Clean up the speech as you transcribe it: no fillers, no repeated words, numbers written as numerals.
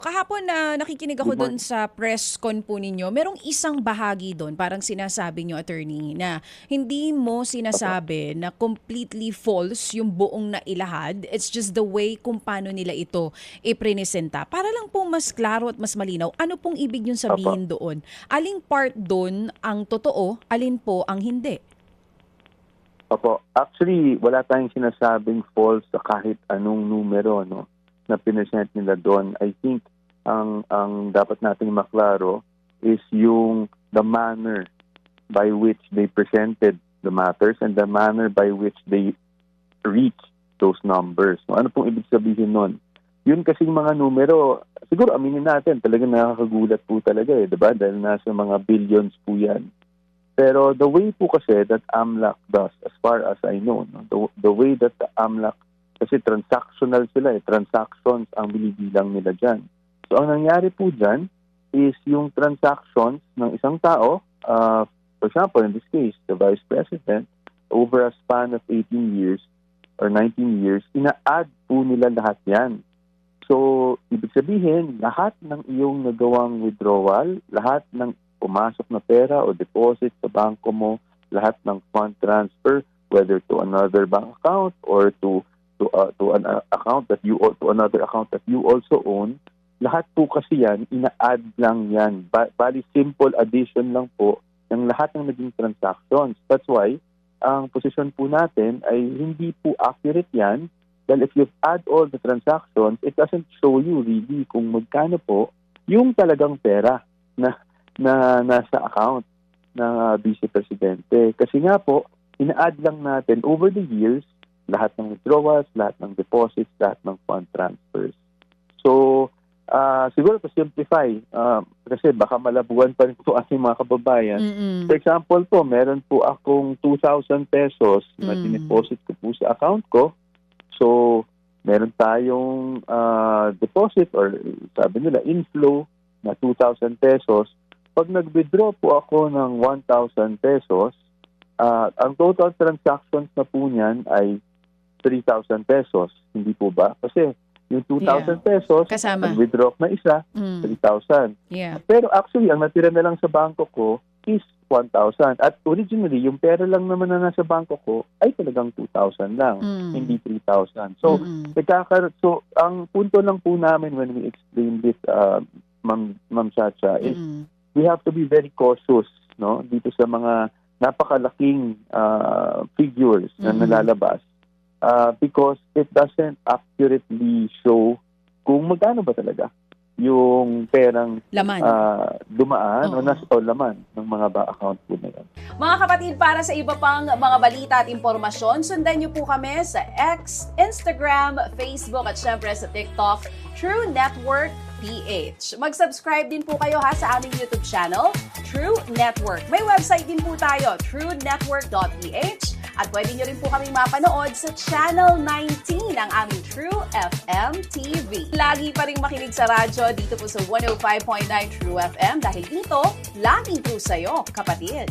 Kahapon na nakikinig ako Good doon morning. sa press con po ninyo. Merong isang bahagi doon, parang sinasabi nyo, attorney, na hindi mo Opo. sinasabi na completely false yung buong nailahad. It's just the way kung paano nila ito iprenesenta. Para lang po mas klaro at mas malinaw, ano pong ibig yung Opo. sabihin doon? Aling part doon ang totoo, alin po ang hindi? Opo. Actually, wala tayong sinasabing false sa kahit anong numero, no, na pinesent nila doon. I think ang dapat nating maklaro is the manner by which they presented the matters and the manner by which they reach those numbers. So, ano pong ibig sabihin nun? Yun kasing mga numero, siguro aminin natin, talagang nakakagulat po talaga eh, di ba? Dahil nasa mga billions po yan. Pero the way po kasi that AMLAC does, as far as I know, no, the way that the AMLAC, kasi transactional sila eh, transactions ang binibilang nila dyan. So ang nangyari po dyan is yung transactions ng isang tao, for example, in this case, the Vice President, over a span of 18 years or 19 years, ina-add po nila lahat yan. So, ibig sabihin, lahat ng iyong nagawang withdrawal, lahat ng pumasok na pera o deposit sa bangko mo, lahat ng fund transfer, whether to another bank account or to an account that you to another account that you also own, lahat po kasi yan, ina-add lang yan. Bali simple addition lang po ng lahat ng naging transactions. That's why, ang posisyon po natin ay hindi po accurate yan. Dahil if you add all the transactions, it doesn't show you really kung magkano po yung talagang pera na nasa account ng Vice Presidente. Kasi nga po, ina-add lang natin over the years lahat ng withdrawals, lahat ng deposits, lahat ng fund transfers. So, siguro to simplify, kasi baka malabuan pa rin po ating mga kababayan. Mm-mm. For example po, meron po akong 2,000 pesos na dineposit ko po sa account ko. So, meron tayong deposit or sabi nila inflow na 2,000 pesos. Pag nag-withdraw po ako ng 1,000 pesos, ang total transactions na po niyan ay 3,000 pesos. Hindi po ba? Kasi yung 2,000 pesos, Kasama. nag-withdraw na isa, 3,000. Yeah. Pero actually, ang natira na lang sa bangko ko is 1,000. At originally, yung pera lang naman na nasa bangko ko ay talagang 2,000 lang, hindi 3,000. So, so, ang punto lang po namin when we explain this, Ma'am Chacha, is we have to be very cautious, no, dito sa mga napakalaking figures na nalalabas because it doesn't accurately show kung magkano ba talaga yung perang Laman. dumaan Oo. o nasa laman ng mga account po na yan. Mga kapatid, para sa iba pang mga balita at impormasyon, sundan niyo po kami sa X, Instagram, Facebook at syempre sa TikTok, True Network PH. Mag-subscribe din po kayo sa aming YouTube channel, True Network. May website din po tayo, truenetwork.ph, at pwede niyo rin po kaming mapanood sa Channel 19 ng aming True FM TV. Lagi pa rin makinig sa radyo dito po sa 105.9 True FM dahil dito, lagi po sa'yo, kapatid.